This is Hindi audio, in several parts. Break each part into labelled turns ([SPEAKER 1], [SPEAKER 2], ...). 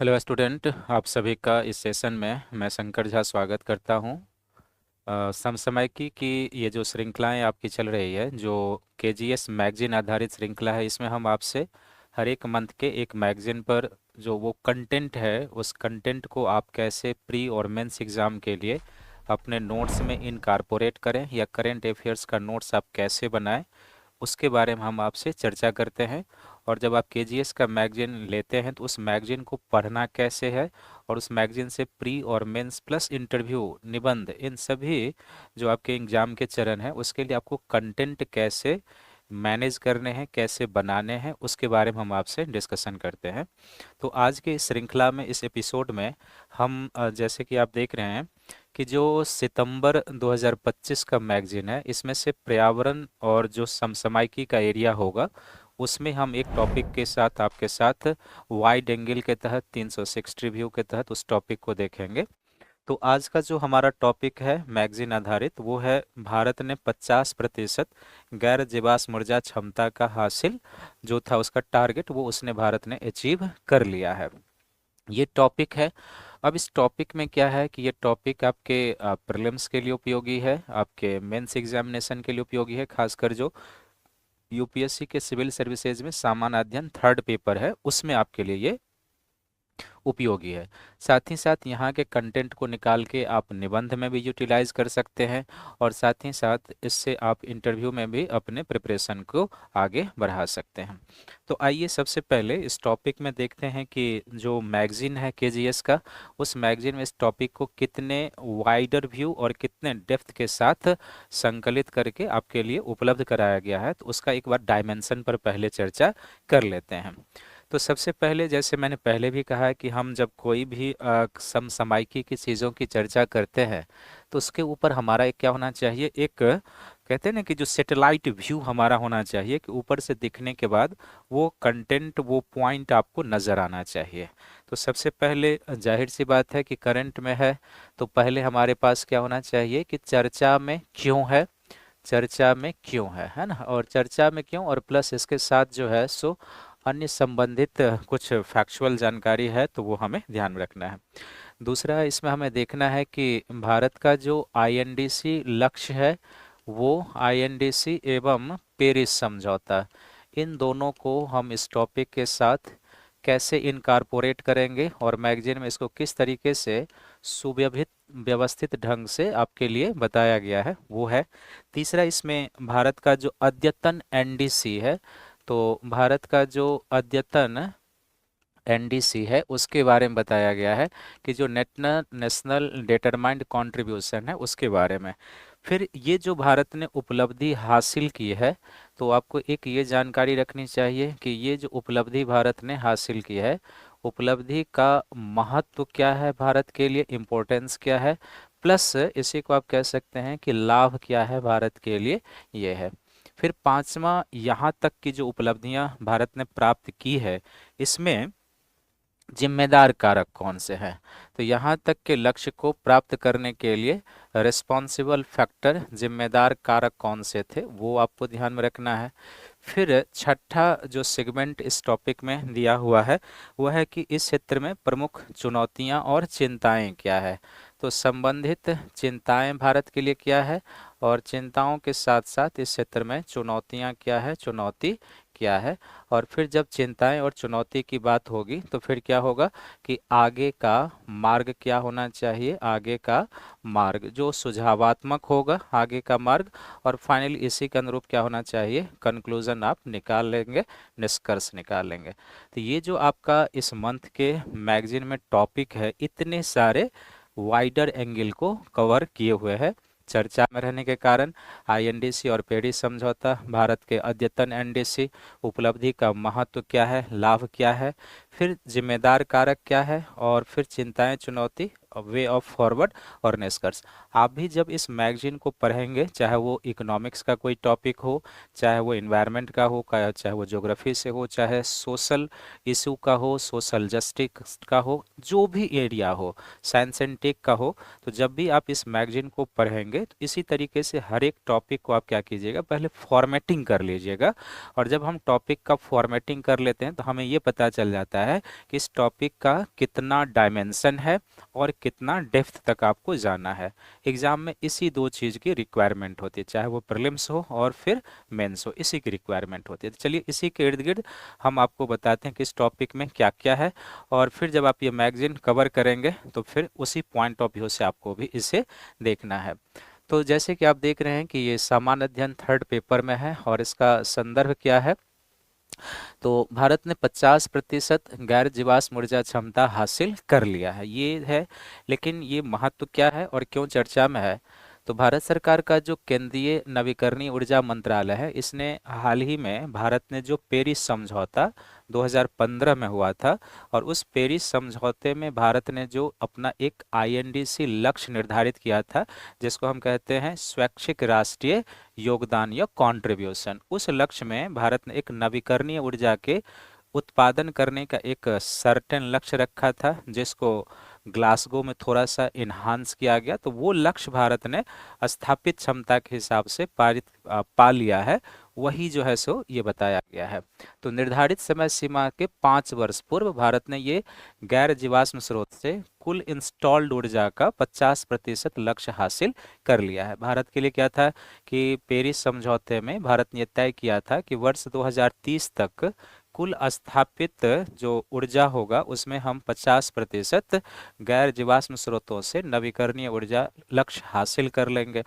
[SPEAKER 1] हेलो स्टूडेंट, आप सभी का इस सेशन में मैं शंकर झा स्वागत करता हूं। समसामयिकी की ये जो श्रृंखलाएं आपकी चल रही है, जो केजीएस मैगजीन आधारित श्रृंखला है, इसमें हम आपसे हर एक मंथ के एक मैगजीन पर जो वो कंटेंट है, उस कंटेंट को आप कैसे प्री और मेंस एग्ज़ाम के लिए अपने नोट्स में इनकारपोरेट करें या करेंट अफेयर्स का नोट्स आप कैसे बनाएं, उसके बारे में हम आपसे चर्चा करते हैं। और जब आप केजीएस का मैगजीन लेते हैं तो उस मैगजीन को पढ़ना कैसे है, और उस मैगजीन से प्री और मेंस प्लस इंटरव्यू, निबंध, इन सभी जो आपके एग्जाम के चरण हैं उसके लिए आपको कंटेंट कैसे मैनेज करने हैं, कैसे बनाने हैं, उसके बारे में हम आपसे डिस्कशन करते हैं। तो आज के इस श्रृंखला में, इस एपिसोड में हम जैसे कि आप देख रहे हैं कि जो सितंबर 2025 का मैगजीन है, इसमें से पर्यावरण और जो समसामयिकी का एरिया होगा, उसमें हम एक टॉपिक के साथ आपके साथ वाइड एंगल के तहत 360 व्यू के तहत उस टॉपिक को देखेंगे। तो आज का जो हमारा टॉपिक है मैगजीन आधारित, वो है भारत ने 50% गैर जीवाश्म ऊर्जा क्षमता का हासिल जो था उसका टारगेट, वो उसने भारत ने अचीव कर लिया है। ये टॉपिक है। अब इस टॉपिक में क्या है कि ये टॉपिक आपके प्रीलिम्स के लिए उपयोगी है, आपके मेंस एग्जामिनेशन के लिए उपयोगी है, खासकर जो यूपीएससी के सिविल सर्विसेज में सामान्य अध्ययन थर्ड पेपर है, उसमें आपके लिए ये उपयोगी है। साथ ही साथ यहाँ के कंटेंट को निकाल के आप निबंध में भी यूटिलाइज कर सकते हैं, और साथ ही साथ इससे आप इंटरव्यू में भी अपने प्रिपरेशन को आगे बढ़ा सकते हैं। तो आइए सबसे पहले इस टॉपिक में देखते हैं कि जो मैगजीन है केजीएस का, उस मैगजीन में इस टॉपिक को कितने वाइडर व्यू और कितने डेप्थ के साथ संकलित करके आपके लिए उपलब्ध कराया गया है, तो उसका एक बार डायमेंशन पर पहले चर्चा कर लेते हैं। तो सबसे पहले, जैसे मैंने पहले भी कहा है कि हम जब कोई भी समसामयिकी की चीज़ों की चर्चा करते हैं तो उसके ऊपर हमारा एक क्या होना चाहिए, एक कहते हैं ना कि जो सैटेलाइट व्यू हमारा होना चाहिए, कि ऊपर से दिखने के बाद वो कंटेंट, वो पॉइंट आपको नज़र आना चाहिए। तो सबसे पहले जाहिर सी बात है कि करंट में है, तो पहले हमारे पास क्या होना चाहिए कि चर्चा में क्यों है, चर्चा में क्यों है ना, और चर्चा में क्यों, और प्लस इसके साथ जो है सो अन्य संबंधित कुछ फैक्चुअल जानकारी है, तो वो हमें ध्यान में रखना है। दूसरा, इसमें हमें देखना है कि भारत का जो आईएनडीसी लक्ष्य है, वो आईएनडीसी एवं पेरिस समझौता, इन दोनों को हम इस टॉपिक के साथ कैसे इनकारपोरेट करेंगे और मैगजीन में इसको किस तरीके से सुव्यवस्थित व्यवस्थित ढंग से आपके लिए बताया गया है, वो है। तीसरा, इसमें भारत का जो अद्यतन एनडीसी है, तो भारत का जो अद्यतन एनडीसी है उसके बारे में बताया गया है, कि जो नेशनल डिटरमाइंड कंट्रीब्यूशन है उसके बारे में। फिर ये जो भारत ने उपलब्धि हासिल की है, तो आपको एक ये जानकारी रखनी चाहिए कि ये जो उपलब्धि भारत ने हासिल की है, उपलब्धि का महत्व क्या है, भारत के लिए इम्पोर्टेंस क्या है, प्लस इसी को आप कह सकते हैं कि लाभ क्या है भारत के लिए, ये है। फिर पांचवा, यहाँ तक की जो उपलब्धियां भारत ने प्राप्त की है, इसमें जिम्मेदार कारक कौन से हैं, तो यहाँ तक के लक्ष्य को प्राप्त करने के लिए रिस्पॉन्सिबल फैक्टर, जिम्मेदार कारक कौन से थे, वो आपको ध्यान में रखना है। फिर छठा जो सेगमेंट इस टॉपिक में दिया हुआ है, वह है कि इस क्षेत्र में प्रमुख चुनौतियां और चिंताएं क्या है, तो संबंधित चिंताएं भारत के लिए क्या है, और चिंताओं के साथ साथ इस क्षेत्र में चुनौतियां क्या है, चुनौती क्या है। और फिर जब चिंताएं और चुनौती की बात होगी तो फिर क्या होगा कि आगे का मार्ग क्या होना चाहिए, आगे का मार्ग जो सुझावात्मक होगा, आगे का मार्ग। और फाइनली इसी के अनुरूप क्या होना चाहिए, कंक्लूजन आप निकाल लेंगे, निष्कर्ष निकाल लेंगे। तो ये जो आपका इस मंथ के मैगजीन में टॉपिक है, इतने सारे वाइडर एंगल को कवर किए हुए हैं। चर्चा में रहने के कारण आईएनडीसी और पेरिस समझौता, भारत के अद्यतन एनडीसी, उपलब्धि का महत्व क्या है, लाभ क्या है, फिर जिम्मेदार कारक क्या है, और फिर चिंताएं, चुनौती, वे ऑफ फॉरवर्ड और निष्कर्ष। आप भी जब इस मैगजीन को पढ़ेंगे, चाहे वो इकोनॉमिक्स का कोई टॉपिक हो, चाहे वो इन्वायरमेंट का हो, चाहे वो ज्योग्राफी से हो, चाहे सोशल इशू का हो, सोशल जस्टिस का हो, जो भी एरिया हो, साइंस एंड टेक का हो, तो जब भी आप इस मैगजीन को पढ़ेंगे तो इसी तरीके से हर एक टॉपिक को आप क्या कीजिएगा, पहले फॉर्मेटिंग कर लीजिएगा। और जब हम टॉपिक का फॉर्मेटिंग कर लेते हैं तो हमें ये पता चल जाता होता है कि इस टॉपिक का कितना डायमेंशन है और कितना डेप्थ तक आपको जाना है। एग्जाम में इसी दो चीज़ की रिक्वायरमेंट होती है, चाहे वो प्रीलिम्स हो और फिर मेंस हो, इसी की रिक्वायरमेंट होती है। तो चलिए इसी के इर्द गिर्द हम आपको बताते हैं कि इस टॉपिक में क्या क्या है, और फिर जब आप ये मैगजीन कवर करेंगे तो फिर उसी पॉइंट ऑफ व्यू से आपको भी इसे देखना है। तो जैसे कि आप देख रहे हैं कि ये सामान्य अध्ययन थर्ड पेपर में है और इसका संदर्भ क्या है। तो भारत ने 50% गैर जीवाश्म ऊर्जा क्षमता हासिल कर लिया है, ये है। लेकिन ये महत्व क्या है और क्यों चर्चा में है। तो भारत सरकार का जो केंद्रीय नवीकरणीय ऊर्जा मंत्रालय है, इसने हाल ही में भारत ने जो पेरिस समझौता 2015 में हुआ था, और उस पेरिस समझौते में भारत ने जो अपना एक आईएनडीसी लक्ष्य निर्धारित किया था, जिसको हम कहते हैं स्वैच्छिक राष्ट्रीय योगदान या कंट्रीब्यूशन, उस लक्ष्य में भारत ने एक नवीकरणीय ऊर्जा के उत्पादन करने का एक सर्टेन लक्ष्य रखा था, जिसको ग्लासगो में थोड़ा सा इन्हांस किया गया। तो वो लक्ष्य भारत ने स्थापित क्षमता के हिसाब से पा लिया है, वही जो है सो ये बताया गया है। तो निर्धारित समय सीमा के 5 वर्ष पूर्व भारत ने ये गैर जीवाश्म स्रोत से कुल इंस्टॉल्ड ऊर्जा का 50% लक्ष्य हासिल कर लिया है। भारत के लिए क्या था कि पेरिस समझौते में भारत ने यह तय किया था कि वर्ष 2030 तक कुल स्थापित जो ऊर्जा होगा उसमें हम 50% गैर जीवाश्म स्रोतों से नवीकरणीय ऊर्जा लक्ष्य हासिल कर लेंगे।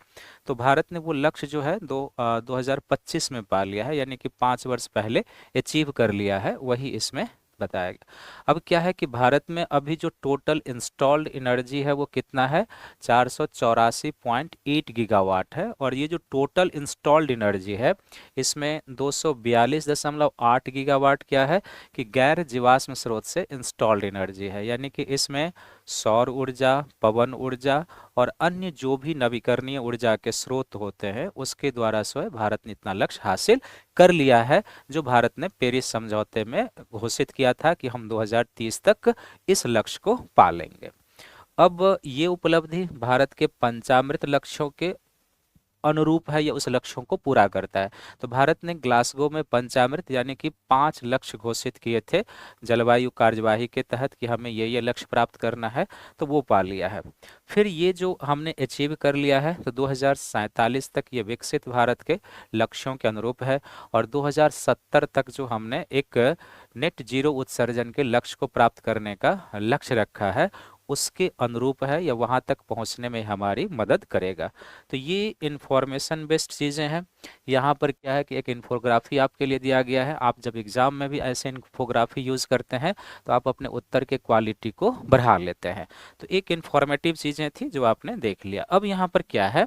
[SPEAKER 1] तो भारत ने वो लक्ष्य जो है 2025 में पा लिया है, यानी कि 5 वर्ष पहले अचीव कर लिया है, वही इसमें बताया गया। अब क्या है कि भारत में अभी जो टोटल इंस्टॉल्ड एनर्जी है वो कितना है, 484.8 गीगावाट है। और ये जो टोटल इंस्टॉल्ड एनर्जी है, इसमें 242.8 गीगावाट क्या है कि गैर जीवाश्म स्रोत से इंस्टॉल्ड एनर्जी है, यानी कि इसमें सौर ऊर्जा, पवन ऊर्जा और अन्य जो भी नवीकरणीय ऊर्जा के स्रोत होते हैं उसके द्वारा जो है भारत ने इतना लक्ष्य हासिल कर लिया है, जो भारत ने पेरिस समझौते में घोषित किया था कि हम 2030 तक इस लक्ष्य को पालेंगे। अब ये उपलब्धि भारत के पंचामृत लक्ष्यों के अनुरूप है या उस लक्ष्यों को पूरा करता है। तो भारत ने ग्लासगो में पंचामृत यानी कि 5 लक्ष्य घोषित किए थे जलवायु कार्यवाही के तहत कि हमें ये लक्ष्य प्राप्त करना है, तो वो पा लिया है। फिर ये जो हमने अचीव कर लिया है, तो 2047 तक ये विकसित भारत के लक्ष्यों के अनुरूप है, और 2070 तक जो हमने एक नेट जीरो उत्सर्जन के लक्ष्य को प्राप्त करने का लक्ष्य रखा है, उसके अनुरूप है या वहाँ तक पहुँचने में हमारी मदद करेगा। तो ये इंफॉर्मेशन बेस्ड चीज़ें हैं। यहाँ पर क्या है कि एक इन्फोग्राफी आपके लिए दिया गया है। आप जब एग्जाम में भी ऐसे इन्फोग्राफी यूज़ करते हैं तो आप अपने उत्तर के क्वालिटी को बढ़ा लेते हैं। तो एक इन्फॉर्मेटिव चीज़ें थी जो आपने देख लिया। अब यहाँ पर क्या है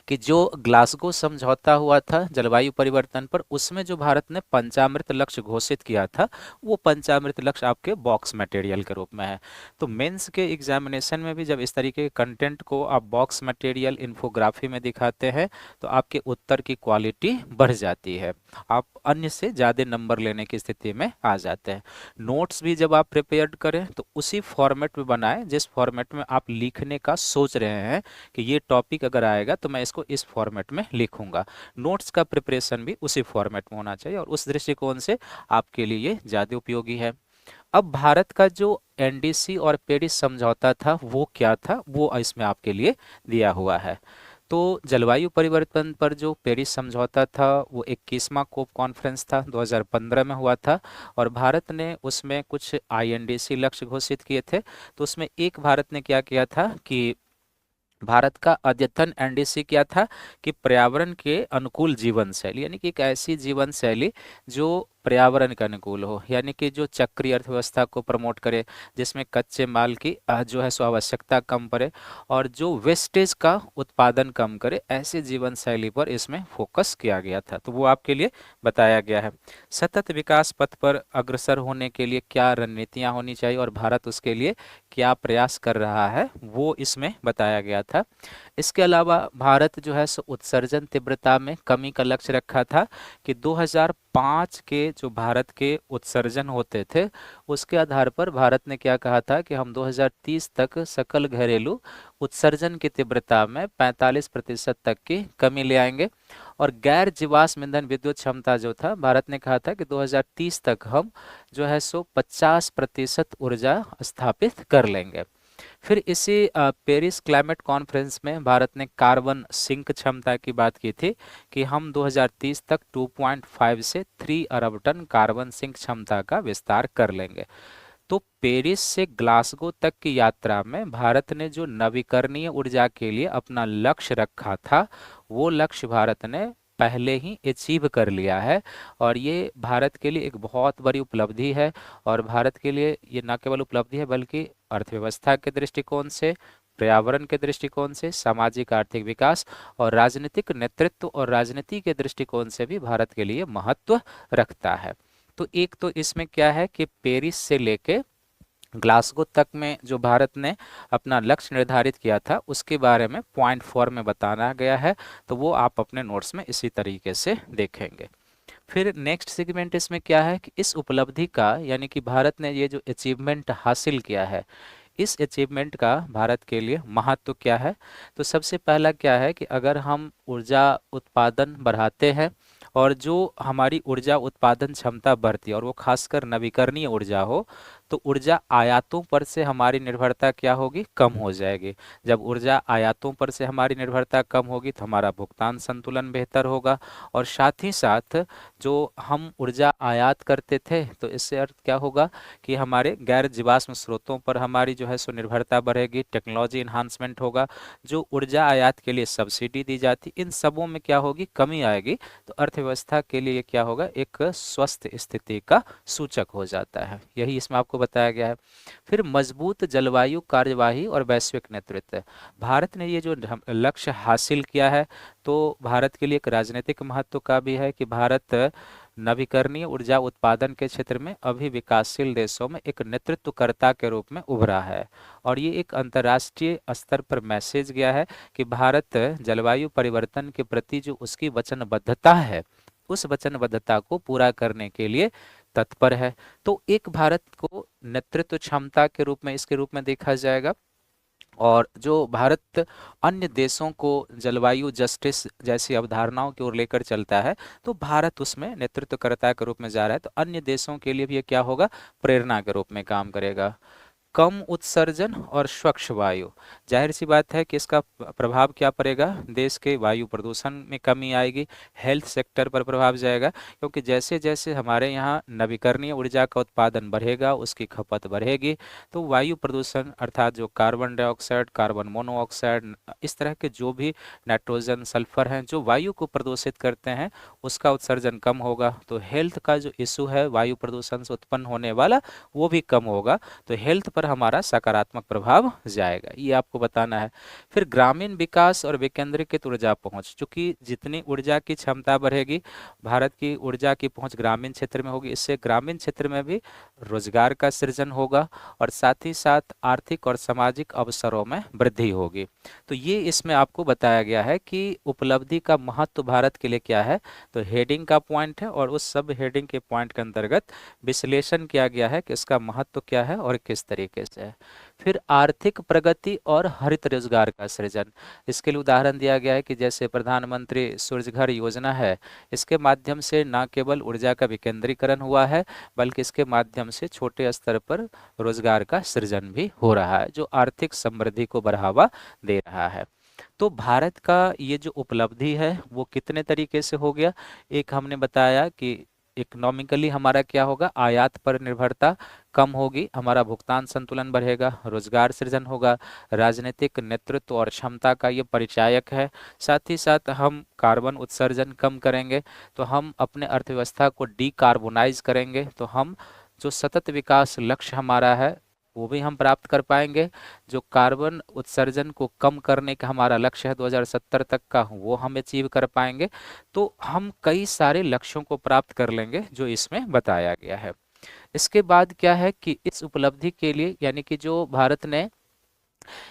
[SPEAKER 1] कि जो ग्लासगो समझौता हुआ था जलवायु परिवर्तन पर, उसमें जो भारत ने पंचामृत लक्ष्य घोषित किया था, वो पंचामृत लक्ष्य आपके बॉक्स मटेरियल के रूप में है। तो मेंस के एग्जामिनेशन में भी जब इस तरीके के कंटेंट को आप बॉक्स मटेरियल इन्फोग्राफी में दिखाते हैं तो आपके उत्तर की क्वालिटी बढ़ जाती है, आप अन्य से ज़्यादा नंबर लेने की स्थिति में आ जाते हैं। नोट्स भी जब आप प्रिपेयर करें तो उसी फॉर्मेट में बनाएं जिस फॉर्मेट में आप लिखने का सोच रहे हैं कि ये टॉपिक अगर आएगा तो मैं इसको इस फॉर्मेट में लिखूंगा। नोट्स का प्रिपरेशन भी उसी फॉर्मेट में होना चाहिए, और उस दृष्टिकोण से आपके लिए ये ज़्यादा उपयोगी है। अब भारत का जो एनडीसी और पेरिस समझौता था वो क्या था, वो इसमें आपके लिए दिया हुआ है। तो जलवायु परिवर्तन पर जो पेरिस समझौता था वो 21वां कोप कॉन्फ्रेंस था, 2015 में हुआ था, और भारत ने उसमें कुछ आईएनडीसी लक्ष्य घोषित किए थे। तो उसमें एक भारत ने क्या किया था कि भारत का अद्यतन एनडीसी क्या था कि पर्यावरण के अनुकूल जीवन शैली, यानी कि एक ऐसी जीवन शैली जो पर्यावरण के अनुकूल हो, यानी कि जो चक्रीय अर्थव्यवस्था को प्रमोट करे, जिसमें कच्चे माल की जो है सो आवश्यकता कम पड़े और जो वेस्टेज का उत्पादन कम करे, ऐसे जीवन शैली पर इसमें फोकस किया गया था। तो वो आपके लिए बताया गया है। सतत विकास पथ पर अग्रसर होने के लिए क्या रणनीतियां होनी चाहिए और भारत उसके लिए क्या प्रयास कर रहा है, वो इसमें बताया गया था। इसके अलावा भारत जो है सो उत्सर्जन तीव्रता में कमी का लक्ष्य रखा था कि 2005 के जो भारत के उत्सर्जन होते थे उसके आधार पर भारत ने क्या कहा था कि हम 2030 तक सकल घरेलू उत्सर्जन की तीव्रता में 45% तक की कमी ले आएंगे। और गैर जीवाश्म ईंधन विद्युत क्षमता जो था, भारत ने कहा था कि 2030 तक हम जो है सो 50% ऊर्जा स्थापित कर लेंगे। फिर इसी पेरिस क्लाइमेट कॉन्फ्रेंस में भारत ने कार्बन सिंक क्षमता की बात की थी कि हम 2030 तक 2.5 से 3 अरब टन कार्बन सिंक क्षमता का विस्तार कर लेंगे। तो पेरिस से ग्लासगो तक की यात्रा में भारत ने जो नवीकरणीय ऊर्जा के लिए अपना लक्ष्य रखा था वो लक्ष्य भारत ने पहले ही अचीव कर लिया है। और ये भारत के लिए एक बहुत बड़ी उपलब्धि है। और भारत के लिए ये न केवल उपलब्धि है बल्कि अर्थव्यवस्था के दृष्टिकोण से, पर्यावरण के दृष्टिकोण से, सामाजिक आर्थिक विकास और राजनीतिक नेतृत्व और राजनीति के दृष्टिकोण से भी भारत के लिए महत्व रखता है। तो एक तो इसमें क्या है कि पेरिस से लेके ग्लासगो तक में जो भारत ने अपना लक्ष्य निर्धारित किया था उसके बारे में पॉइंट 4 में बताना गया है। तो वो आप अपने नोट्स में इसी तरीके से देखेंगे। फिर नेक्स्ट सेगमेंट इसमें क्या है कि इस उपलब्धि का, यानी कि भारत ने ये जो अचीवमेंट हासिल किया है, इस अचीवमेंट का भारत के लिए महत्व क्या है। तो सबसे पहला क्या है कि अगर हम ऊर्जा उत्पादन बढ़ाते हैं और जो हमारी ऊर्जा उत्पादन क्षमता बढ़ती है और वो खासकर नवीकरणीय ऊर्जा हो, तो ऊर्जा आयातों पर से हमारी निर्भरता क्या होगी, कम हो जाएगी। जब ऊर्जा आयातों पर से हमारी निर्भरता कम होगी तो हमारा भुगतान संतुलन बेहतर होगा। और साथ ही साथ जो हम ऊर्जा आयात करते थे तो इससे अर्थ क्या होगा कि हमारे गैर जीवाश्म स्रोतों पर हमारी जो है सो निर्भरता बढ़ेगी, टेक्नोलॉजी इन्हांसमेंट होगा। जो ऊर्जा आयात के लिए सब्सिडी दी जाती, इन सबों में क्या होगी, कमी आएगी। तो अर्थव्यवस्था के लिए क्या होगा, एक स्वस्थ स्थिति का सूचक हो जाता है। यही इसमें आपको बताया गया है। फिर मजबूत जलवायु कार्यवाही और वैश्विक नेतृत्व, भारत ने ये जो लक्ष्य हासिल किया है तो भारत के लिए एक राजनीतिक महत्व का भी है कि भारत नवीकरणीय ऊर्जा उत्पादन के क्षेत्र में अभी विकासशील देशों में एक नेतृत्वकर्ता के रूप में उभरा है। और ये एक अंतर्राष्ट्रीय स्तर पर मैसेज गया है कि भारत जलवायु परिवर्तन के प्रति जो उसकी वचनबद्धता है उस वचनबद्धता को पूरा करने के लिए तत्पर है। तो एक भारत को नेतृत्व क्षमता के रूप में, इसके रूप में देखा जाएगा। और जो भारत अन्य देशों को जलवायु जस्टिस जैसी अवधारणाओं की ओर लेकर चलता है तो भारत उसमें नेतृत्वकर्ता के रूप में जा रहा है। तो अन्य देशों के लिए भी ये क्या होगा, प्रेरणा के रूप में काम करेगा। कम उत्सर्जन और स्वच्छ वायु, जाहिर सी बात है कि इसका प्रभाव क्या पड़ेगा, देश के वायु प्रदूषण में कमी आएगी, हेल्थ सेक्टर पर प्रभाव जाएगा। क्योंकि जैसे जैसे हमारे यहाँ नवीकरणीय ऊर्जा का उत्पादन बढ़ेगा, उसकी खपत बढ़ेगी, तो वायु प्रदूषण अर्थात जो कार्बन डाइऑक्साइड, कार्बन मोनोऑक्साइड, इस तरह के जो भी नाइट्रोजन, सल्फर हैं जो वायु को प्रदूषित करते हैं, उसका उत्सर्जन कम होगा। तो हेल्थ का जो इशू है वायु प्रदूषण से उत्पन्न होने वाला, वो भी कम होगा। तो हेल्थ पर हमारा सकारात्मक प्रभाव जाएगा, ये आपको बताना है। फिर ग्रामीण विकास और विकेंद्रीकृत ऊर्जा पहुंच, चूंकि जितनी ऊर्जा की क्षमता बढ़ेगी, भारत की ऊर्जा की पहुंच ग्रामीण क्षेत्र में होगी, इससे ग्रामीण क्षेत्र में भी रोजगार का सृजन होगा और साथ ही साथ आर्थिक और सामाजिक अवसरों में वृद्धि होगी। तो ये इसमें आपको बताया गया है कि उपलब्धि का महत्व भारत के लिए क्या है। तो हेडिंग का पॉइंट है और उस सब हेडिंग के पॉइंट के अंतर्गत विश्लेषण किया गया है कि इसका महत्व क्या है और किस तरीके से है। फिर आर्थिक प्रगति और हरित रोजगार का सृजन, इसके लिए उदाहरण दिया गया है कि जैसे प्रधानमंत्री सूर्य घर योजना है, इसके माध्यम से न केवल ऊर्जा का विकेंद्रीकरण हुआ है बल्कि इसके माध्यम से छोटे स्तर पर रोजगार का सृजन भी हो रहा है जो आर्थिक समृद्धि को बढ़ावा दे रहा है। तो भारत का ये जो उपलब्धि है वो कितने तरीके से हो गया, एक हमने बताया कि इकोनॉमिकली हमारा क्या होगा, आयात पर निर्भरता कम होगी, हमारा भुगतान संतुलन बढ़ेगा, रोजगार सृजन होगा, राजनीतिक नेतृत्व और क्षमता का ये परिचायक है। साथ ही साथ हम कार्बन उत्सर्जन कम करेंगे तो हम अपने अर्थव्यवस्था को डीकार्बोनाइज करेंगे, तो हम जो सतत विकास लक्ष्य हमारा है वो भी हम प्राप्त कर पाएंगे। जो कार्बन उत्सर्जन को कम करने का हमारा लक्ष्य है 2070 तक का, वो हम अचीव कर पाएंगे। तो हम कई सारे लक्ष्यों को प्राप्त कर लेंगे जो इसमें बताया गया है। इसके बाद क्या है कि इस उपलब्धि के लिए, यानी कि जो भारत ने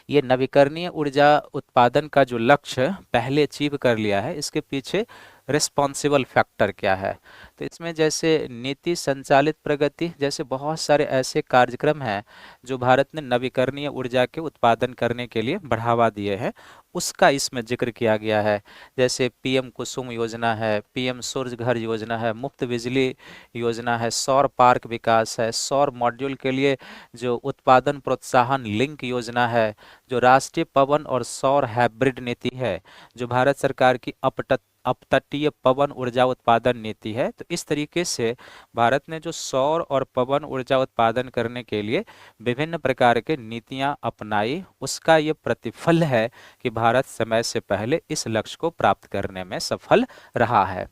[SPEAKER 1] ये नवीकरणीय ऊर्जा उत्पादन का जो लक्ष्य पहले अचीव कर लिया है, इसके पीछे रिस्पॉन्सिबल फैक्टर क्या है। तो इसमें जैसे नीति संचालित प्रगति जैसे बहुत सारे ऐसे कार्यक्रम हैं जो भारत ने नवीकरणीय ऊर्जा के उत्पादन करने के लिए बढ़ावा दिए हैं, उसका इसमें जिक्र किया गया है। जैसे पीएम कुसुम योजना है, पीएम सूर्य घर योजना है, मुफ्त बिजली योजना है, सौर पार्क विकास है, सौर मॉड्यूल के लिए जो उत्पादन प्रोत्साहन लिंक योजना है, जो राष्ट्रीय पवन और सौर हाइब्रिड नीति है, जो भारत सरकार की अपतटीय पवन ऊर्जा उत्पादन नीति है। तो इस तरीके से भारत ने जो सौर और पवन ऊर्जा उत्पादन करने के लिए विभिन्न प्रकार के नीतियां अपनाई, उसका ये प्रतिफल है कि भारत समय से पहले इस लक्ष्य को प्राप्त करने में सफल रहा है।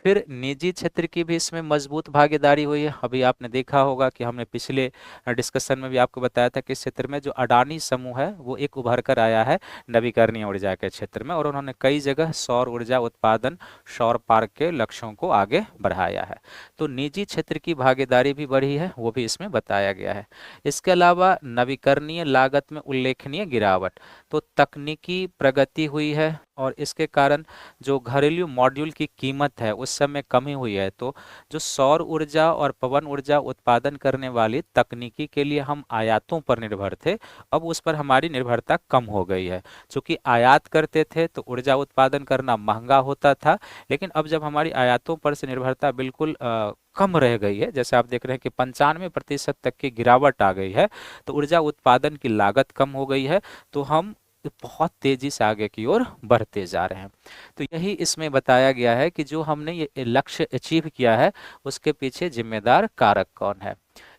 [SPEAKER 1] फिर निजी क्षेत्र की भी इसमें मजबूत भागीदारी हुई है। अभी आपने देखा होगा कि हमने पिछले डिस्कशन में भी आपको बताया था कि इस क्षेत्र में जो अडानी समूह है वो एक उभर कर आया है नवीकरणीय ऊर्जा के क्षेत्र में, और उन्होंने कई जगह सौर ऊर्जा उत्पादन, सौर पार्क के लक्ष्यों को आगे बढ़ाया है। तो निजी क्षेत्र की भागीदारी भी बढ़ी है, वो भी इसमें बताया गया है। इसके अलावा नवीकरणीय लागत में उल्लेखनीय गिरावट, तो तकनीकी प्रगति हुई है और इसके कारण जो घरेलू मॉड्यूल की कीमत है उस समय कमी हुई है। तो जो सौर ऊर्जा और पवन ऊर्जा उत्पादन करने वाली तकनीकी के लिए हम आयातों पर निर्भर थे, अब उस पर हमारी निर्भरता कम हो गई है। चूंकि आयात करते थे तो ऊर्जा उत्पादन करना महंगा होता था, लेकिन अब जब हमारी आयातों पर से निर्भरता बिल्कुल कम रह गई है, जैसे आप देख रहे हैं कि 95% तक की गिरावट आ गई है, तो ऊर्जा उत्पादन की लागत कम हो गई है, तो हम बहुत तेजी से आगे की ओर बढ़ते जा रहे हैं। तो यही इसमें बताया गया है कि जो हमने ये लक्ष्य अचीव किया है उसके पीछे जिम्मेदार कारक कौन है।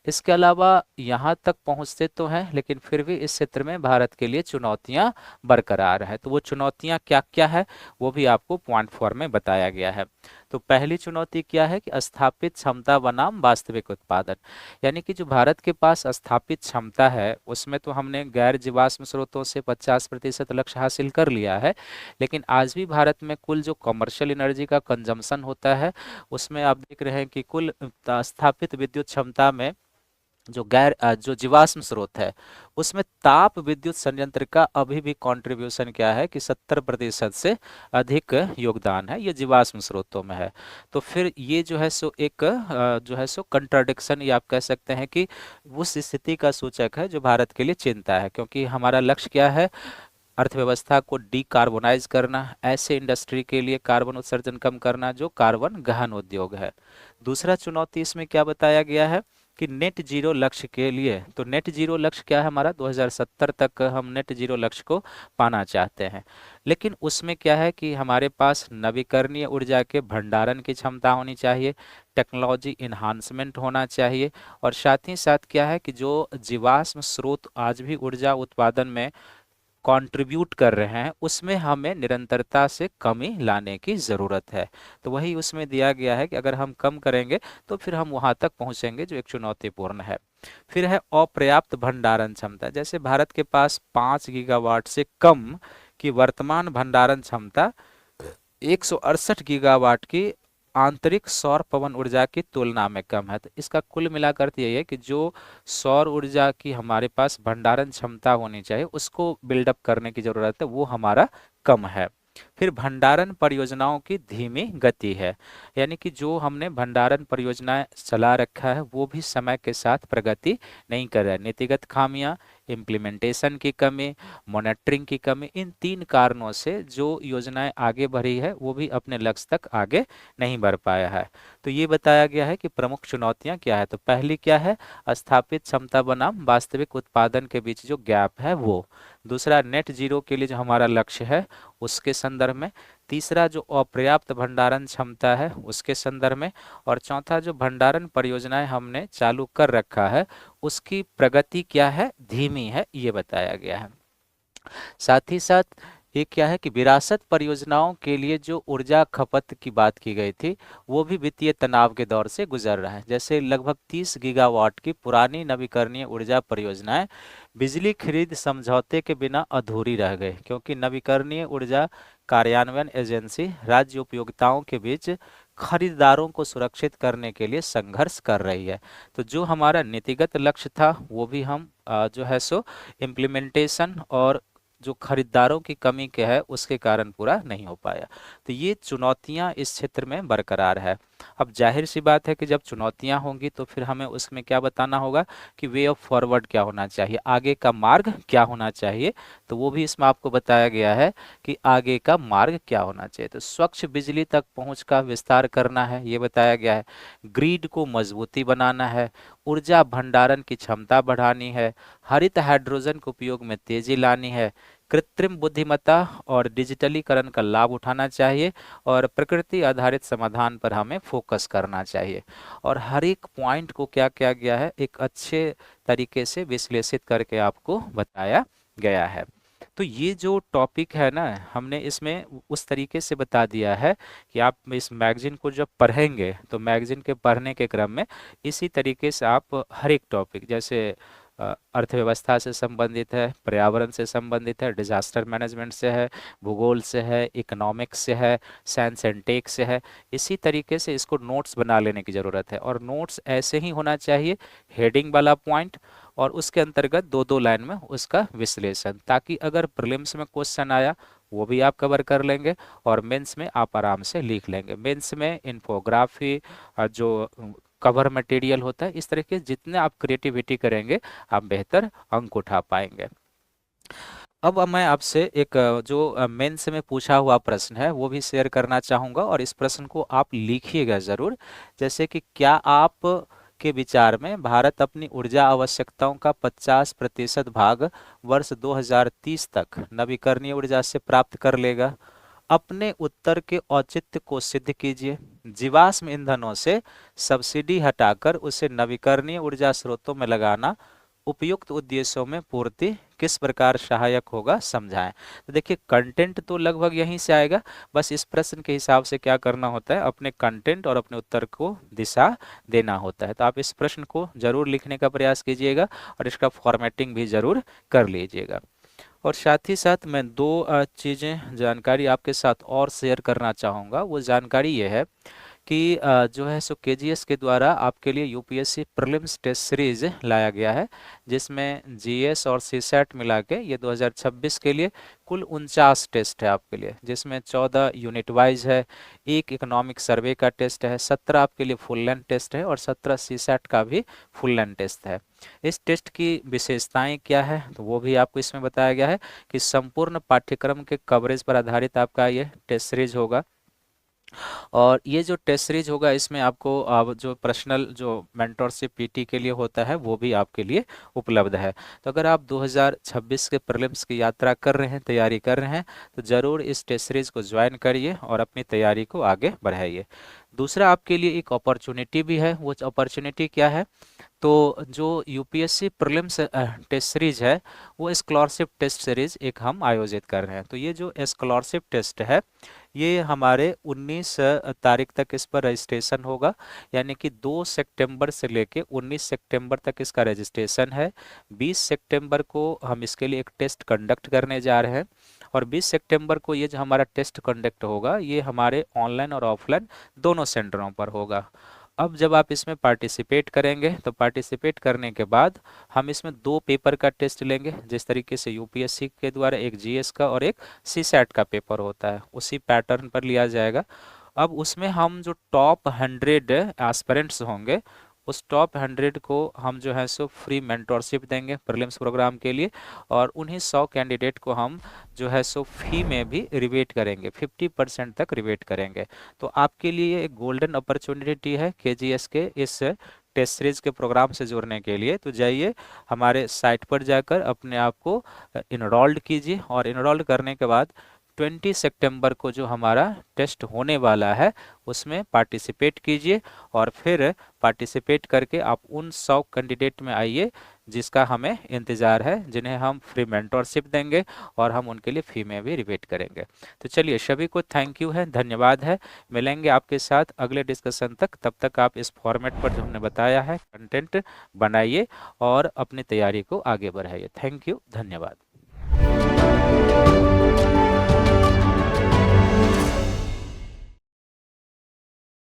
[SPEAKER 1] इसके अलावा यहाँ तक पहुँचते तो हैं, लेकिन फिर भी इस क्षेत्र में भारत के लिए चुनौतियाँ बरकरार हैं। तो वो चुनौतियाँ क्या क्या है वो भी आपको पॉइंट 4 में बताया गया है। तो पहली चुनौती क्या है कि स्थापित क्षमता बनाम वास्तविक उत्पादन, यानी कि जो भारत के पास स्थापित क्षमता है उसमें तो हमने गैर जीवाश्म स्रोतों से 50% लक्ष्य हासिल कर लिया है, लेकिन आज भी भारत में कुल जो कमर्शियल एनर्जी का कंजम्पशन होता है उसमें आप देख रहे हैं कि कुल स्थापित विद्युत क्षमता में जो जीवाश्म स्रोत है उसमें ताप विद्युत संयंत्र का अभी भी कंट्रीब्यूशन क्या है कि 70% से अधिक योगदान है, ये जीवाश्म स्रोतों में है। तो फिर ये जो है सो एक जो है सो कंट्राडिक्शन, ये आप कह सकते हैं कि उस स्थिति का सूचक है जो भारत के लिए चिंता है, क्योंकि हमारा लक्ष्य क्या है, अर्थव्यवस्था को डीकार्बोनाइज करना, ऐसे इंडस्ट्री के लिए कार्बन उत्सर्जन कम करना जो कार्बन गहन उद्योग है। दूसरा चुनौती इसमें क्या बताया गया है कि नेट जीरो लक्ष्य के लिए, तो नेट जीरो लक्ष्य क्या है हमारा, 2070 तक हम नेट जीरो लक्ष्य को पाना चाहते हैं, लेकिन उसमें क्या है कि हमारे पास नवीकरणीय ऊर्जा के भंडारण की क्षमता होनी चाहिए, टेक्नोलॉजी इन्हांसमेंट होना चाहिए, और साथ ही साथ क्या है कि जो जीवाश्म स्रोत आज भी ऊर्जा उत्पादन में कंट्रीब्यूट कर रहे हैं उसमें हमें निरंतरता से कमी लाने की ज़रूरत है। तो वही उसमें दिया गया है कि अगर हम कम करेंगे तो फिर हम वहां तक पहुंचेंगे, जो एक चुनौतीपूर्ण है। फिर है अपर्याप्त भंडारण क्षमता, जैसे भारत के पास 5 गीगावाट से कम की वर्तमान भंडारण क्षमता 168 गीगावाट की आंतरिक सौर पवन ऊर्जा की तुलना में कम है। तो इसका कुल मिलाकर यही है कि जो सौर ऊर्जा की हमारे पास भंडारण क्षमता होनी चाहिए उसको बिल्डअप करने की जरूरत है, वो हमारा कम है। फिर भंडारण परियोजनाओं की धीमी गति है, यानी कि जो हमने भंडारण परियोजनाएं चला रखा है वो भी समय के साथ प्रगति नहीं कर रहा है। नीतिगत खामियां, इम्प्लीमेंटेशन की कमी, मॉनिटरिंग की कमी, इन 3 कारणों से जो योजनाएं आगे बढ़ी है वो भी अपने लक्ष्य तक आगे नहीं बढ़ पाया है। तो ये बताया गया है कि प्रमुख चुनौतियां क्या है। तो पहली क्या है, स्थापित क्षमता बनाम वास्तविक उत्पादन के बीच जो गैप है वो। दूसरा, नेट जीरो के लिए जो हमारा लक्ष्य है उसके संदर्भ में। तीसरा, जो अपर्याप्त भंडारण क्षमता है उसके संदर्भ में। और चौथा, जो भंडारण परियोजनाएं हमने चालू कर रखा है उसकी प्रगति क्या है, धीमी है, ये बताया गया है। साथ ही साथ एक क्या है कि विरासत परियोजनाओं के लिए जो ऊर्जा खपत की बात की गई थी वो भी वित्तीय तनाव के दौर से गुजर रहा है। जैसे लगभग 30 गीगावाट की पुरानी नवीकरणीय ऊर्जा परियोजनाएं बिजली खरीद समझौते के बिना अधूरी रह गई, क्योंकि नवीकरणीय ऊर्जा कार्यान्वयन एजेंसी राज्य उपयोगिताओं के बीच खरीदारों को सुरक्षित करने के लिए संघर्ष कर रही है। तो जो हमारा नीतिगत लक्ष्य था वो भी हम जो है सो इम्प्लीमेंटेशन और जो खरीदारों की कमी के है उसके कारण पूरा नहीं हो पाया। तो ये चुनौतियां इस क्षेत्र में बरकरार है। अब जाहिर सी बात है कि जब चुनौतियां होंगी तो फिर हमें उसमें क्या बताना होगा कि वे ऑफ फॉरवर्ड क्या होना चाहिए, आगे का मार्ग क्या होना चाहिए। तो वो भी इसमें आपको बताया गया है कि आगे का मार्ग क्या होना चाहिए। तो स्वच्छ बिजली तक पहुंच का विस्तार करना है, ये बताया गया है। ग्रिड को मजबूती बनाना है, ऊर्जा भंडारण की क्षमता बढ़ानी है, हरित हाइड्रोजन के उपयोग में तेजी लानी है, कृत्रिम बुद्धिमत्ता और डिजिटलीकरण का लाभ उठाना चाहिए, और प्रकृति आधारित समाधान पर हमें फोकस करना चाहिए। और हर एक पॉइंट को क्या किया गया है, एक अच्छे तरीके से विश्लेषित करके आपको बताया गया है। तो ये जो टॉपिक है ना, हमने इसमें उस तरीके से बता दिया है कि आप इस मैगजीन को जब पढ़ेंगे तो मैगजीन के पढ़ने के क्रम में इसी तरीके से आप हर एक टॉपिक, जैसे अर्थव्यवस्था से संबंधित है, पर्यावरण से संबंधित है, डिजास्टर मैनेजमेंट से है, भूगोल से है, इकोनॉमिक्स से है, साइंस एंड टेक से है, इसी तरीके से इसको नोट्स बना लेने की ज़रूरत है। और नोट्स ऐसे ही होना चाहिए, हेडिंग वाला पॉइंट और उसके अंतर्गत दो दो लाइन में उसका विश्लेषण, ताकि अगर प्रीलिम्स में क्वेश्चन आया वो भी आप कवर कर लेंगे और मेंस में आप आराम से लिख लेंगे। मेंस में इन्फोग्राफी, जो कवर मटेरियल होता है, इस तरह के जितने आप क्रिएटिविटी करेंगे आप बेहतर अंक उठा पाएंगे। अब मैं आपसे एक जो मेंस में पूछा हुआ प्रश्न है वो भी शेयर करना चाहूँगा, और इस प्रश्न को आप लिखिएगा ज़रूर। जैसे कि क्या आप के विचार में भारत अपनी ऊर्जा आवश्यकताओं का 50% भाग वर्ष 2030 तक नवीकरणीय ऊर्जा से प्राप्त कर लेगा? अपने उत्तर के औचित्य को सिद्ध कीजिए। जीवाश्म ईंधनों से सब्सिडी हटाकर उसे नवीकरणीय ऊर्जा स्रोतों में लगाना उपयुक्त उद्देश्यों में पूर्ति किस प्रकार सहायक होगा, समझाएं। तो देखिए कंटेंट तो लगभग यहीं से आएगा, बस इस प्रश्न के हिसाब से क्या करना होता है, अपने कंटेंट और अपने उत्तर को दिशा देना होता है। तो आप इस प्रश्न को जरूर लिखने का प्रयास कीजिएगा और इसका फॉर्मेटिंग भी जरूर कर लीजिएगा। और साथ ही साथ मैं दो चीज़ें जानकारी आपके साथ और शेयर करना चाहूँगा। वो जानकारी ये है कि जो है सो केजीएस के द्वारा आपके लिए यूपीएससी प्रीलिम्स टेस्ट सीरीज लाया गया है, जिसमें जीएस और सीसैट मिला के ये 2026 के लिए कुल 49 टेस्ट है आपके लिए, जिसमें 14 यूनिट वाइज है, एक इकोनॉमिक सर्वे का टेस्ट है, 17 आपके लिए फुल लेंथ टेस्ट है और 17 सीसैट का भी फुल लेंथ टेस्ट है। इस टेस्ट की विशेषताएं क्या है तो वो भी आपको इसमें बताया गया है कि संपूर्ण पाठ्यक्रम के कवरेज पर आधारित आपका ये टेस्ट सीरीज होगा। और ये जो टेस्ट सीरीज होगा इसमें आपको अब जो पर्सनल जो मेंटोरशिप पीटी के लिए होता है वो भी आपके लिए उपलब्ध है। तो अगर आप 2026 के प्रीलिम्स की यात्रा कर रहे हैं, तैयारी कर रहे हैं, तो ज़रूर इस टेस्ट सीरीज को ज्वाइन करिए और अपनी तैयारी को आगे बढ़ाइए। दूसरा आपके लिए एक अपॉर्चुनिटी भी है। वो अपॉर्चुनिटी क्या है, तो जो यूपीएससी प्रीलिम्स टेस्ट सीरीज है वो स्कॉलरशिप टेस्ट सीरीज एक हम आयोजित कर रहे हैं। तो ये जो स्कॉलरशिप टेस्ट है ये हमारे 19 तारीख तक इस पर रजिस्ट्रेशन होगा, यानी कि 2 सितंबर से लेके 19 सितंबर तक इसका रजिस्ट्रेशन है। 20 सितंबर को हम इसके लिए एक टेस्ट कंडक्ट करने जा रहे हैं और 20 सितंबर को ये जो हमारा टेस्ट कंडक्ट होगा ये हमारे ऑनलाइन और ऑफलाइन दोनों सेंटरों पर होगा। अब जब आप इसमें पार्टिसिपेट करेंगे तो पार्टिसिपेट करने के बाद हम इसमें 2 पेपर का टेस्ट लेंगे, जिस तरीके से यूपीएससी के द्वारा एक जीएस का और एक सीसैट का पेपर होता है उसी पैटर्न पर लिया जाएगा। अब उसमें हम जो टॉप 100 एस्पिरेंट्स होंगे उस टॉप 100 को हम जो है सो फ्री मेंटोरशिप देंगे प्रीलिम्स प्रोग्राम के लिए, और उन्हीं 100 कैंडिडेट को हम जो है सो फी में भी रिबेट करेंगे, 50% तक रिबेट करेंगे। तो आपके लिए एक गोल्डन अपॉर्चुनिटी है केजीएस के इस टेस्ट सीरीज के प्रोग्राम से जुड़ने के लिए। तो जाइए हमारे साइट पर जाकर अपने आप को इनरोल्ड कीजिए और इनरोल्ड करने के बाद 20 सितंबर को जो हमारा टेस्ट होने वाला है उसमें पार्टिसिपेट कीजिए, और फिर पार्टिसिपेट करके आप उन 100 कैंडिडेट में आइए जिसका हमें इंतज़ार है, जिन्हें हम फ्री मेंटोरशिप देंगे और हम उनके लिए फी में भी रिबेट करेंगे। तो चलिए सभी को थैंक यू है, धन्यवाद है। मिलेंगे आपके साथ अगले डिस्कशन तक, तब तक आप इस फॉर्मेट पर जो हमने बताया है कंटेंट बनाइए और अपनी तैयारी को आगे बढ़ाइए। थैंक यू, धन्यवाद।